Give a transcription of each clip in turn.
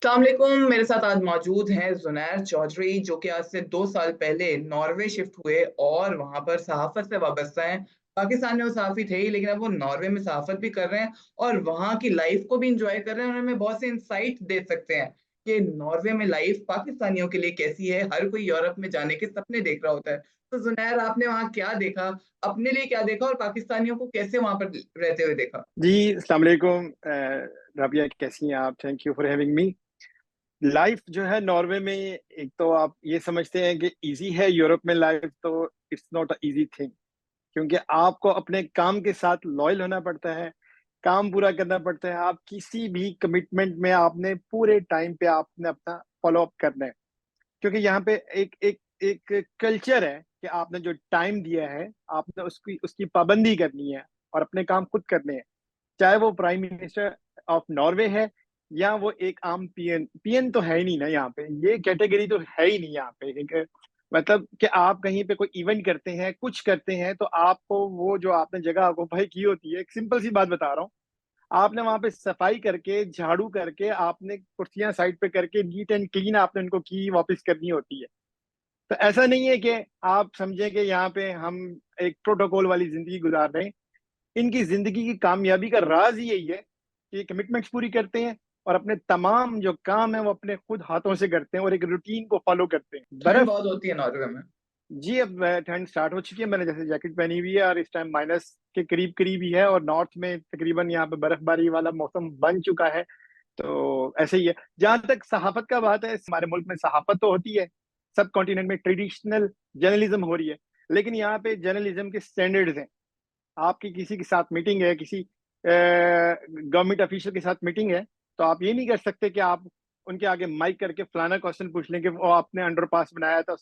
अस्सलामुअलैकुम। मेरे साथ आज मौजूद हैं ज़ुनैर चौधरी, जो कि आज से 2 साल पहले नॉर्वे शिफ्ट हुए और वहाँ पर सहाफ़त से वाबस्ता हैं। पाकिस्तान में वो सहाफ़ी थे ही, लेकिन अब वो नॉर्वे में सहाफ़त भी कर रहे हैं और वहाँ की लाइफ़ को भी एन्जॉय कर रहे हैं और हमें बहुत से इनसाइट दे सकते हैं कि नॉर्वे में लाइफ़ पाकिस्तानियों के लिए कैसी है। हर कोई यूरोप में जाने के सपने देख रहा होता है। तो ज़ुनैर, आपने वहाँ क्या देखा? अपने लिए क्या देखा और पाकिस्तानियों को कैसे वहाँ पर रहते हुए देखा? जी, अस्सलाम वालेकुम। राबिया, कैसी हैं आप? Thank you for having me. Life जो है नॉर्वे में, एक तो आप ये समझते हैं कि इजी है। यूरोप में लाइफ तो it's not a easy thing, क्योंकि आपको अपने काम के साथ लॉयल होना पड़ता है, काम पूरा करना पड़ता है। आप किसी भी कमिटमेंट में आपने पूरे टाइम पे आपने अपना फॉलो अप करना है, क्योंकि यहाँ पे एक एक एक कल्चर है कि आपने जो टाइम दिया है आपने उसकी उसकी पाबंदी करनी है और अपने काम खुद करने हैं। चाहे वो प्राइम मिनिस्टर ऑफ नॉर्वे है या वो एक आम पीएन। पीएन तो है ही नहीं ना यहाँ पे, ये कैटेगरी तो है ही नहीं यहाँ पे। एक मतलब कि आप कहीं पे कोई इवेंट करते हैं, कुछ करते हैं, तो आपको वो जो आपने जगह ऑक्यूपाई की होती है, एक सिंपल सी बात बता रहा हूँ, आपने वहां पे सफाई करके, झाड़ू करके, आपने कुर्सियां साइड पे करके नीट एंड क्लीन आपने उनको की वापस करनी होती है। तो ऐसा नहीं है कि आप समझें कि यहाँ पे हम एक प्रोटोकॉल वाली जिंदगी गुजार रहे हैं। इनकी जिंदगी की कामयाबी का राज ही यही है कि कमिटमेंट्स पूरी करते हैं और अपने तमाम जो काम है वो अपने खुद हाथों से करते हैं और एक रूटीन को फॉलो करते हैं। ठंड बर्फ, बहुत होती है नॉर्वे में। जी, अब ठंड स्टार्ट हो चुकी है। मैंने जैसे जैकेट पहनी हुई है और इस टाइम माइनस के करीब करीब ही है और नॉर्थ में तकरीबन यहाँ पे बर्फबारी वाला मौसम बन चुका है। तो ऐसे ही है। जहां तक सहाफत का बात है, हमारे मुल्क में सहाफत तो होती है, सब कॉन्टिनेंट में ट्रेडिशनल जर्नलिज्म हो रही है, लेकिन यहाँ पे जर्नलिज्म के स्टैंडर्ड्स हैं। आपकी किसी के साथ मीटिंग है, किसी गवर्नमेंट ऑफिशियल के साथ मीटिंग है, तो आप ये नहीं कर सकते कि आप उनके आगे माइक करके फलाना क्वेश्चन पूछ लें कि वो आपने अंडरपास बनाया था।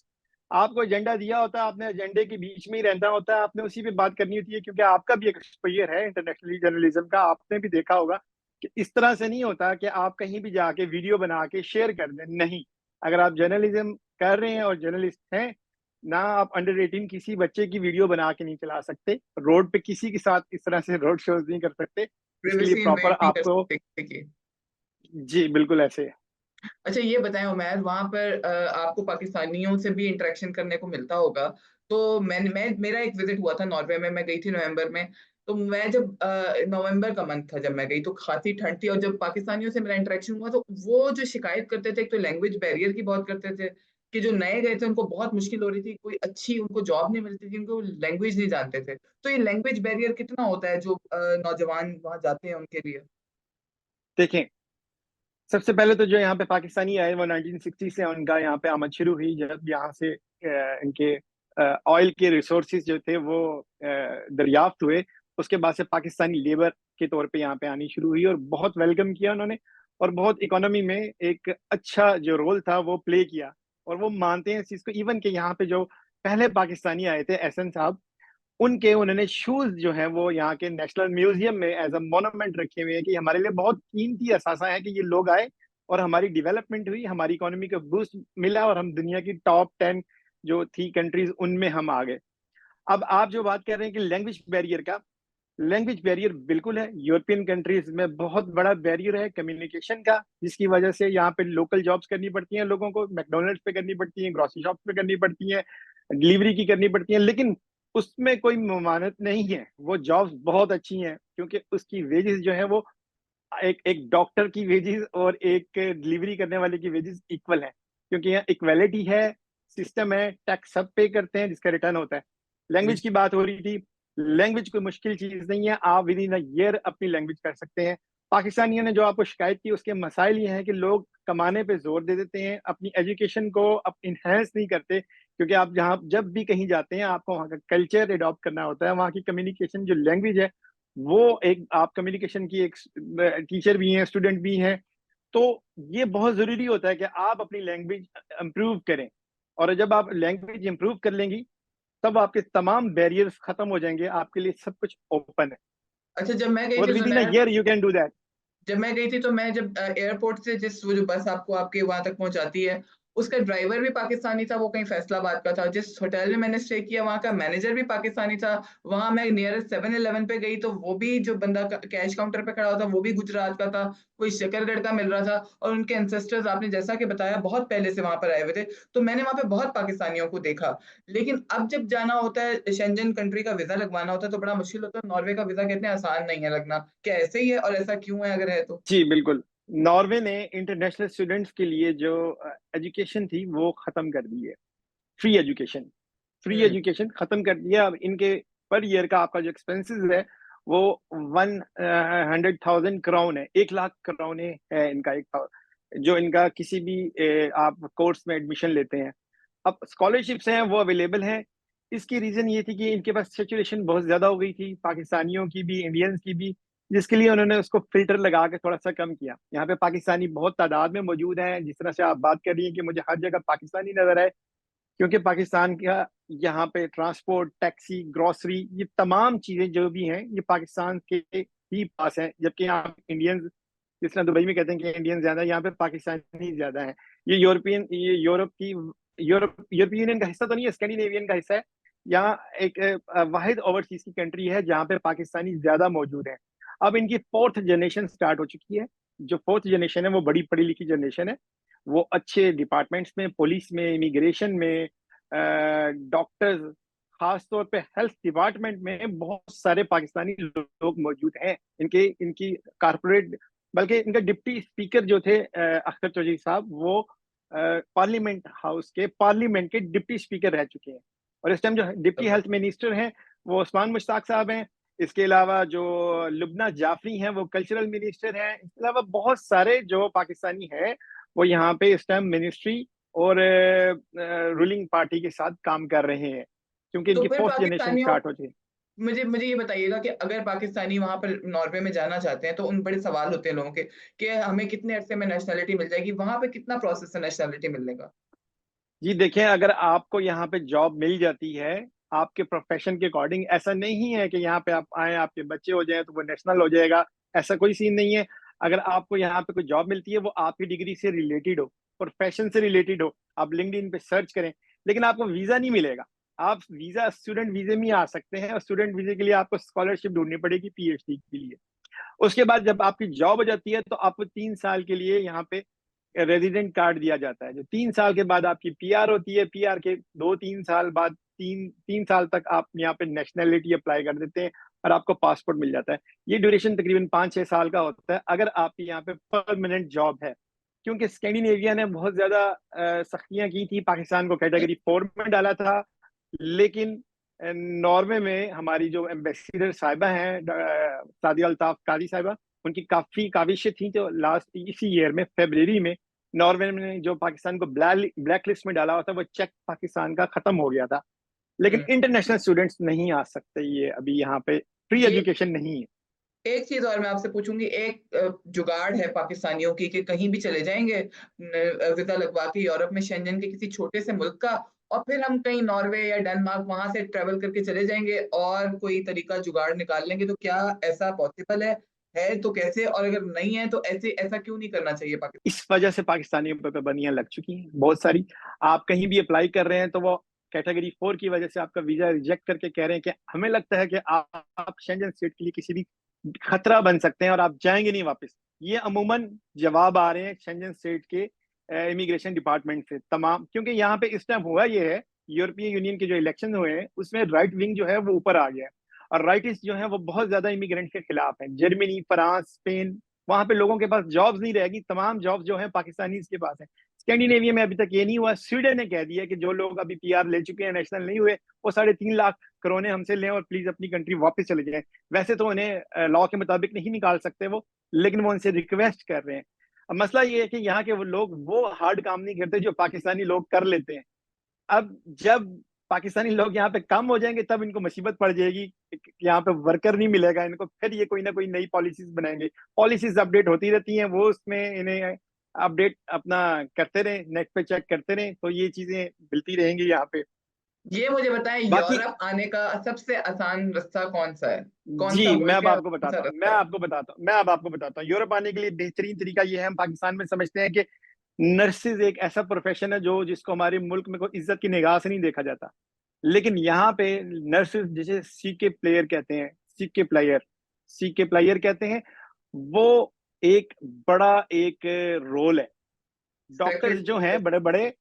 आपको एजेंडा दिया होता है, आपने एजेंडे के बीच में ही रहना होता है, आपने उसी पे बात करनी होती है, क्योंकि आपका भी एक एक्सपोजर है इंटरनेशनली जर्नलिज्म का। आपने भी देखा होगा कि इस तरह से नहीं होता कि आप कहीं भी जाके वीडियो बना के शेयर कर दें। नहीं, अगर आप जर्नलिज्म कर रहे हैं और जर्नलिस्ट हैं ना, आप अंडर 18 किसी बच्चे की वीडियो बना के नहीं चला सकते, रोड पे किसी के साथ इस तरह से रोड शोज नहीं कर सकते। इसके लिए प्राइवेसी प्रॉपर इन्वेड नहीं कर आपको, सकते किसी की। जी बिल्कुल ऐसे है। अच्छा, ये बताएं उमैर, वहाँ पर आपको पाकिस्तानियों से भी इंटरेक्शन करने को मिलता होगा। तो मैं मेरा एक विजिट हुआ था नॉर्वे में, मैं गई थी नवंबर में। तो मैं जब नवंबर का मंथ था जब मैं गई, तो खासी ठंड थी और जब पाकिस्तानियों से मेरा इंटरेक्शन हुआ तो वो जो शिकायत करते थे, एक तो लैंग्वेज बैरियर की बहुत करते थे कि जो नए गए थे उनको बहुत मुश्किल हो रही थी, कोई अच्छी उनको जॉब नहीं मिलती थी, उनको लैंग्वेज नहीं जानते थे। तो ये लैंग्वेज बैरियर कितना होता है जो नौजवान वहाँ जाते हैं उनके लिए? देखें, सबसे पहले तो जो यहाँ पे पाकिस्तानी आए वो 1960 से उनका यहाँ पे आमद शुरू हुई, जब यहाँ से इनके ऑयल के रिसोर्सेज जो थे वो दरियाफ्त हुए। उसके बाद से पाकिस्तानी लेबर के तौर पे यहाँ पे आनी शुरू हुई और बहुत वेलकम किया उन्होंने और बहुत इकोनॉमी में एक अच्छा जो रोल था वो प्ले किया। और वो मानते हैं इस चीज़ को, इवन के यहाँ पे जो पहले पाकिस्तानी आए थे एहसन साहब, उनके उन्होंने शूज जो है वो यहाँ के नेशनल म्यूजियम में एज अ मोनूमेंट रखे हुए हैं कि हमारे लिए बहुत कीमती असासा है कि ये लोग आए और हमारी डेवलपमेंट हुई, हमारी इकोनॉमी को बूस्ट मिला और हम दुनिया की टॉप 10 जो थी कंट्रीज उनमें हम आ गए। अब आप जो बात कर रहे हैं कि लैंग्वेज बैरियर का, लैंग्वेज बैरियर बिल्कुल है। यूरोपियन कंट्रीज में बहुत बड़ा बैरियर है कम्युनिकेशन का, जिसकी वजह से यहाँ पे लोकल जॉब्स करनी पड़ती हैं लोगों को, मैकडोनल्ड्स पे करनी पड़ती हैं, ग्रोसरी शॉप पे करनी पड़ती हैं, डिलीवरी की करनी पड़ती हैं, लेकिन उसमें कोई ममानत नहीं है। वो जॉब्स बहुत अच्छी हैं क्योंकि उसकी वेजेस जो है वो एक एक डॉक्टर की वेजेस और एक डिलीवरी करने वाले की वेजेस इक्वल है, क्योंकि यहाँ इक्वलिटी है, सिस्टम है, टैक्स सब पे करते हैं जिसका रिटर्न होता है। लैंग्वेज की बात हो रही थी, लैंग्वेज कोई मुश्किल चीज नहीं है, आप विद इन अ ईयर अपनी लैंग्वेज कर सकते हैं। पाकिस्तानियों ने जो आपको शिकायत की उसके मसाइल ये हैं कि लोग कमाने पे जोर दे देते हैं, अपनी एजुकेशन को अब इन्हेंस नहीं करते, क्योंकि आप जहाँ जब भी कहीं जाते हैं आपको वहाँ का कल्चर अडॉप्ट करना होता है, वहाँ की कम्युनिकेशन जो लैंग्वेज है वो एक, आप कम्युनिकेशन की एक टीचर भी हैं, स्टूडेंट भी हैं, तो ये बहुत जरूरी होता है कि आप अपनी लैंग्वेज इंप्रूव करें। और जब आप लैंग्वेज इंप्रूव कर लेंगी तब आपके तमाम बैरियर्स खत्म हो जाएंगे, आपके लिए सब कुछ ओपन है अच्छा, जब मैं गई और थी with in a जुनैर, year you can do that. जब मैं गई थी तो मैं जब एयरपोर्ट से जिस वो जो बस आपको आपके वहां तक पहुंचाती है, उसका ड्राइवर भी पाकिस्तानी था, वो कहीं फैसलाबाद का था। जिस होटल में मैंने स्टे किया वहाँ का मैनेजर भी पाकिस्तानी था। वहाँ मैं नियरेस्ट 7-Eleven पे गई तो वो भी जो बंदा कैश काउंटर पे खड़ा हुआ था वो भी गुजरात का था, कोई शकरगढ़ का मिल रहा था, और उनके एंसेस्टर्स आपने जैसा कि बताया बहुत पहले से वहाँ पर आए हुए थे। तो मैंने वहाँ पे बहुत पाकिस्तानियों को देखा। लेकिन अब जब जाना होता है, शेंजन कंट्री का वीज़ा लगवाना होता है तो बड़ा मुश्किल होता है। नॉर्वे का वीज़ा कहते हैं आसान नहीं है लगना। क्या ऐसे ही है और ऐसा क्यों है अगर है तो? जी बिल्कुल। नॉर्वे ने इंटरनेशनल स्टूडेंट्स के लिए जो एजुकेशन थी वो खत्म कर दी है। फ्री एजुकेशन, फ्री हुँ, एजुकेशन खत्म कर दिया। अब इनके पर ईयर का आपका जो एक्सपेंसेस है वो 100,000 क्राउन है, 1 लाख क्राउन है इनका एक, जो इनका किसी भी आप कोर्स में एडमिशन लेते हैं। अब स्कॉलरशिप्स हैं वो अवेलेबल हैं। इसकी रीजन ये थी कि इनके पास सैचुरेशन बहुत ज्यादा हो गई थी, पाकिस्तानियों की भी इंडियंस की भी, जिसके लिए उन्होंने उसको फिल्टर लगा के थोड़ा सा कम किया। यहाँ पे पाकिस्तानी बहुत तादाद में मौजूद हैं। जिस तरह से आप बात कर रही हैं कि मुझे हर जगह पाकिस्तानी नजर आए, क्योंकि पाकिस्तान का यहाँ पे ट्रांसपोर्ट, टैक्सी, ग्रोसरी, ये तमाम चीजें जो भी हैं ये पाकिस्तान के ही पास हैं। जबकि यहाँ इंडियंस, जिस तरह दुबई में कहते हैं कि इंडियन ज्यादा है, यहाँ पे पाकिस्तानी ज्यादा है। ये यूरोपीय यूनियन का हिस्सा तो नहीं है, स्कैंडिनेवियन का हिस्सा है। यहाँ एक वाहिद ओवरसीज की कंट्री है जहाँ पे पाकिस्तानी ज्यादा मौजूद है। अब इनकी फोर्थ जनरेशन स्टार्ट हो चुकी है। जो फोर्थ जनरेशन है वो बड़ी पढ़ी लिखी जनरेशन है। वो अच्छे डिपार्टमेंट्स में, पुलिस में, इमिग्रेशन में, डॉक्टर्स, खास तौर पे हेल्थ डिपार्टमेंट में बहुत सारे पाकिस्तानी लोग मौजूद हैं। इनके इनकी कारपोरेट, बल्कि इनका डिप्टी स्पीकर जो थे अख्तर चौधरी साहब, वो पार्लियामेंट हाउस के पार्लियामेंट के डिप्टी स्पीकर रह चुके हैं। और इस टाइम जो डिप्टी हेल्थ मिनिस्टर हैं वो उस्मान मुश्ताक साहब हैं। इसके अलावा जो लुबना जाफरी हैं वो कल्चरल मिनिस्टर हैं। इसके अलावा बहुत सारे जो पाकिस्तानी हैं वो यहाँ पे इस टाइम मिनिस्ट्री और रूलिंग पार्टी के साथ काम कर रहे हैं, क्योंकि तो इनकी फिर फोर्थ जनरेशन पाकिस्तानियों स्टार्ट हो चुकी है। मुझे मुझे ये बताइएगा कि अगर पाकिस्तानी वहाँ पर नॉर्वे में जाना चाहते हैं, तो उन बड़े सवाल होते हैं लोगों के कि हमें कितने अरसे में नेशनैलिटी मिल जाएगी? वहाँ पे कितना प्रोसेस है नेशनैलिटी मिलने का? जी देखें, अगर आपको यहाँ पे जॉब मिल जाती है आपके प्रोफेशन के अकॉर्डिंग, ऐसा नहीं है कि यहाँ पे आप आए आपके बच्चे हो जाए तो वो नेशनल हो जाएगा। ऐसा कोई सीन नहीं है। अगर आपको यहाँ पे कोई जॉब मिलती है वो आपकी डिग्री से रिलेटेड हो, प्रोफेशन से रिलेटेड हो, आप लिंक्डइन पे सर्च करें, लेकिन आपको वीजा नहीं मिलेगा। आप वीजा स्टूडेंट वीजे में आ सकते हैं, और स्टूडेंट वीजे के लिए आपको स्कॉलरशिप ढूंढनी पड़ेगी पीएचडी के लिए। उसके बाद जब आपकी जॉब हो जाती है तो आपको 3 साल के लिए यहाँ पे रेजिडेंट कार्ड दिया जाता है। जो 3 साल के बाद आपकी पीआर होती है, पीआर के 2-3 साल बाद, तीन तीन साल तक आप यहाँ पे नेशनैलिटी अप्लाई कर देते हैं और आपको पासपोर्ट मिल जाता है। ये ड्यूरेशन तकरीबन 5-6 साल का होता है अगर आपकी यहाँ पे परमानेंट जॉब है। क्योंकि स्कैंडिनेविया ने बहुत ज्यादा सख्तियां की थी, पाकिस्तान को कैटेगरी 4 में डाला था। लेकिन नॉर्वे में हमारी जो एम्बेसडर साहिबा हैं, सादिया अल्ताफ कादी साहिबा, उनकी काफी काविशें थी। जो लास्ट इसी ईयर में फरवरी में नॉर्वे ने जो पाकिस्तान को ब्लैक लिस्ट में डाला हुआ था, वो चेक पाकिस्तान का खत्म हो गया था। लेकिन हुँ। इंटरनेशनल स्टूडेंट्स नहीं आ सकते, ये अभी यहाँ पे फ्री ये एजुकेशन नहीं है। एक चीज़ और मैं आपसे पूछूँगी, एक जुगाड़ है पाकिस्तानियों की कि कहीं भी चले जाएँगे वीज़ा लगवा के यूरोप में शेंजन के किसी छोटे से मुल्क का, और फिर हम कहीं नॉर्वे या डेनमार्क वहाँ से ट्रैवल करके चले जाएँगे और कोई तरीका जुगाड़ निकाल लेंगे। तो क्या ऐसा पॉसिबल है? है तो कैसे? और अगर नहीं है तो ऐसा क्यों नहीं करना चाहिए पाकिस्तान? इस वजह से पाकिस्तानियों पर पाबंदियां लग चुकी हैं बहुत सारी। आप कहीं भी अप्लाई कर रहे हैं तो वो कैटेगरी 4 की वजह से आपका वीजा रिजेक्ट करके कह रहे हैं कि हमें लगता है कि आप शेंजन स्टेट के लिए किसी भी खतरा बन सकते हैं और आप जाएंगे नहीं वापस। ये अमूमन जवाब आ रहे हैं शेंजन स्टेट के इमिग्रेशन डिपार्टमेंट से तमाम। क्योंकि यहाँ पे इस टाइम हुआ ये है, यूरोपियन यूनियन के जो इलेक्शन हुए हैं उसमें राइट विंग जो है वो ऊपर आ गया है, और राइटिस्ट जो है वो बहुत ज्यादा इमिग्रेंट के खिलाफ है। जर्मनी, फ्रांस, स्पेन, वहां पे लोगों के पास जॉब्स नहीं रहेगी, तमाम जॉब्स जो है पाकिस्तानी के पास है। स्कैंडिनेविया में अभी तक ये नहीं हुआ। स्वीडन ने कह दिया कि जो लोग अभी पीआर ले चुके हैं, नेशनल नहीं हुए, वो 3.5 लाख करोने हमसे लें और प्लीज अपनी कंट्री वापस चले जाएं। वैसे तो उन्हें लॉ के मुताबिक नहीं निकाल सकते वो, लेकिन वो उनसे रिक्वेस्ट कर रहे हैं। अब मसला ये है कि यहाँ के वो लोग वो हार्ड काम नहीं करते जो पाकिस्तानी लोग कर लेते हैं। अब जब पाकिस्तानी लोग यहाँ पे कम हो जाएंगे तब इनको मुसीबत पड़ जाएगी, यहाँ पे वर्कर नहीं मिलेगा इनको, फिर ये कोई ना कोई नई पॉलिसीज बनाएंगे। पॉलिसीज अपडेट होती रहती हैं, वो उसमें इन्हें अपडेट अपना करते रहे, नेट पे चेक करते रहे, तो ये चीजें मिलती रहेंगी यहाँ पे। ये मुझे बताएँ, बाकी यूरोप आने का सबसे आसान रास्ता कौन-सा है? जी, कौन-सा मैं मुल्क अब है और आपको कौन-सा बताता हूँ मैं रास्ता है? आपको बताता हूँ मैं अब आपको बताता हूँ यूरोप आने के लिए बेहतरीन तरीका ये है, हम पाकिस्तान में समझते हैं कि नर्सिस एक ऐसा प्रोफेशन है जो जिसको हमारे मुल्क में कोई इज्जत की निगाह से नहीं देखा जाता, लेकिन यहाँ पे नर्सिस जिसे सीके प्लेयर कहते हैं, सीके प्लेयर, सीके प्लेयर कहते हैं, वो एक बड़ा एक रोल है। डॉक्टर्स जो सेक्रेटरी। हैं बड़े बड़े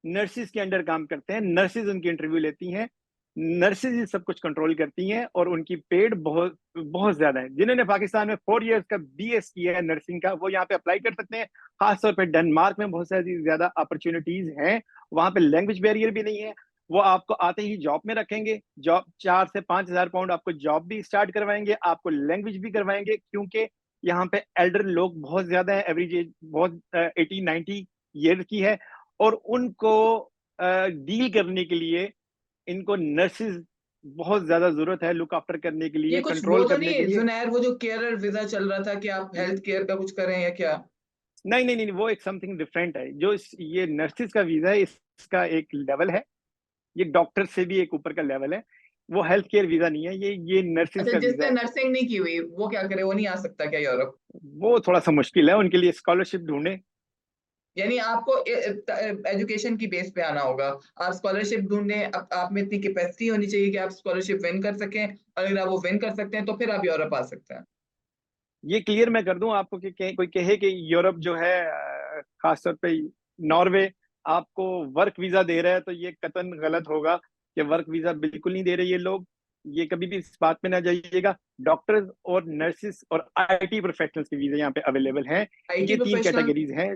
नर्सिस के अंडर काम करते हैं, नर्सिस उनकी इंटरव्यू लेती हैं, नर्सिस ही सब कुछ कंट्रोल करती हैं, और उनकी पेड बहुत बहुत ज्यादा है। जिन्होंने पाकिस्तान में 4 इयर्स का बीएस किया है नर्सिंग का, वो यहाँ पे अप्लाई कर सकते हैं। खासतौर पे डेनमार्क में बहुत सारी ज्यादा अपॉर्चुनिटीज हैं, वहां पे लैंग्वेज बैरियर भी नहीं है। वो आपको आते ही जॉब में रखेंगे, जॉब 4 से 5 हज़ार पाउंड आपको जॉब भी स्टार्ट करवाएंगे, आपको लैंग्वेज भी करवाएंगे, क्योंकि यहाँ पे एल्डर लोग बहुत ज्यादा है, एवरेज एज बहुत 80-90 ईयर की है, और उनको डील करने के लिए इनको नर्सिस बहुत ज्यादा जरूरत है, लुक आफ्टर करने के ये लिए, कुछ वो कंट्रोल तो करने नहीं के है लिए। जुनैर, वो जो केयरर वीजा चल रहा था कि आप हेल्थ केयर का कुछ करें या क्या? नहीं नहीं नहीं, वो एक समथिंग डिफरेंट है। जो ये नर्सिस का वीजा है, इसका एक लेवल है, ये डॉक्टर से भी एक ऊपर का लेवल है। वो हेल्थ केयर वीजा नहीं है, ये नर्सिस अच्छा, का वीजा जिसने है। नर्सिंग नहीं की हुई वो क्या करे, वो नहीं आ सकता क्या यूरोप? वो थोड़ा सा मुश्किल है, उनके लिए स्कॉलरशिप ढूंढे। यानी आपको एजुकेशन की बेस पे आना होगा। आप स्कॉलरशिप ढूंढें, आप में इतनी कैपेसिटी होनी चाहिए कि आप स्कॉलरशिप विन कर सकें, और अगर आप वो विन कर सकते हैं तो फिर आप यूरोप आ सकते हैं। ये क्लियर मैं कर दूं आपको कि कोई कहे कि यूरोप जो है खासतौर पे नॉर्वे आपको वर्क वीजा दे रहा है, तो ये कतई गलत होगा कि वर्क वीजा बिल्कुल नहीं दे रहे ये लोग। ये कभी भी इस बात में ना जाइएगा। डॉक्टर्स और नर्सिस और आईटी प्रोफेशनल्स के वीजा यहाँ पे अवेलेबल हैं। आईटी ये तीन प्रोफेशनल। कैटेगरीज हैं।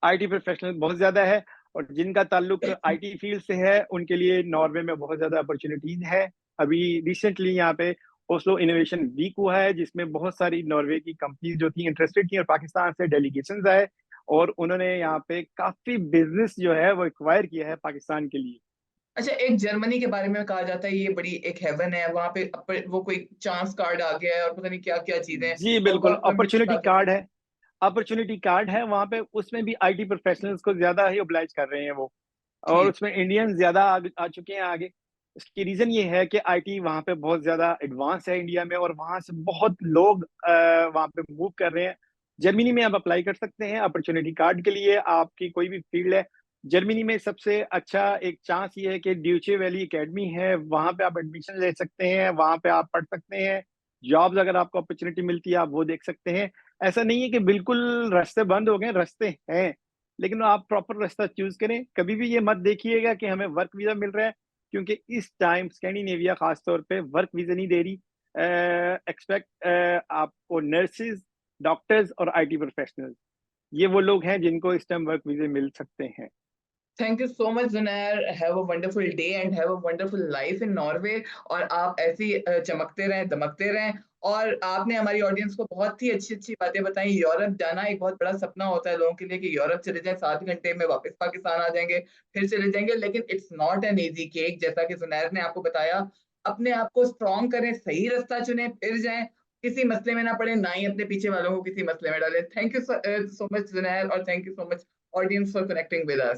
आईटी प्रोफेशनल बहुत ज्यादा है, और जिनका ताल्लुक आईटी फील्ड से है उनके लिए नॉर्वे में बहुत ज्यादा अपॉर्चुनिटीज है। अभी रिसेंटली यहाँ पे ओस्लो इनोवेशन वीक हुआ है, जिसमें बहुत सारी नॉर्वे की कंपनीज जो थी इंटरेस्टेड थी, और पाकिस्तान से डेलीगेशन आए, और उन्होंने यहाँ पे काफी बिजनेस जो है वो एक्वायर किया है पाकिस्तान के लिए। अच्छा, एक जर्मनी के बारे में कहा जाता है ये बड़ी एक हेवन है वहां पे, वो कोई चांस कार्ड आ गया है और पता नहीं क्या क्या चीजें हैं, जी और वो बिल्कुल, आपको एडमिशन अपॉर्चुनिटी करा सकते कार्ड हैं। है। अपॉर्चुनिटी कार्ड है वहां पे, उसमें भी आईटी प्रोफेशनल्स को ज्यादा ही ओब्लाइज कर रहे हैं वो, और ठीक। उसमें इंडियन ज्यादा आ चुके हैं आगे। इसकी रीजन ये है कि आईटी वहां पे बहुत ज्यादा एडवांस है इंडिया में, और वहां से बहुत लोग वहां पे मूव कर रहे हैं। जर्मनी में आप अप्लाई कर सकते हैं अपॉर्चुनिटी कार्ड के लिए, आपकी कोई भी फील्ड है। जर्मनी में सबसे अच्छा एक चांस ये है कि ड्यूचे वैली एकेडमी है, वहां पे आप एडमिशन ले सकते हैं, वहां पे आप पढ़ सकते हैं। जॉब्स अगर आपको अपॉर्चुनिटी मिलती है आप वो देख सकते हैं। ऐसा नहीं है कि बिल्कुल रास्ते बंद हो गए, रास्ते हैं, लेकिन आप प्रॉपर रास्ता चूज करें। कभी भी ये मत देखिएगा कि हमें वर्क वीजा मिल रहा है, क्योंकि इस टाइम स्कैंडिनेविया खासतौर पे वर्क वीजा नहीं दे रही। एक्सपेक्ट आपको नर्सिस, डॉक्टर्स और आईटी प्रोफेशनल्स, ये वो लोग हैं जिनको इस टाइम वर्क वीजे मिल सकते हैं। Thank you so much जुनैर, have a wonderful day and have a wonderful life in Norway. और आप ऐसे ही चमकते रहें, दमकते रहें। और आपने हमारी ऑडियंस को बहुत ही अच्छी अच्छी बातें बताई। यूरोप जाना एक बहुत बड़ा सपना होता है लोगों के लिए कि यूरोप चले जाएं, 7 घंटे में वापस पाकिस्तान आ जाएंगे, फिर चले जाएंगे, लेकिन it's not an easy cake, जैसा कि जुनैर ने आपको बताया। अपने आप को स्ट्रॉन्ग करें, सही रास्ता चुनें, फिर जाएं, किसी मसले में ना पड़े, ना ही अपने पीछे वालों को किसी मसले में डालें। थैंक यू सो मच जुनैर, और thank you so much audience for connecting with us.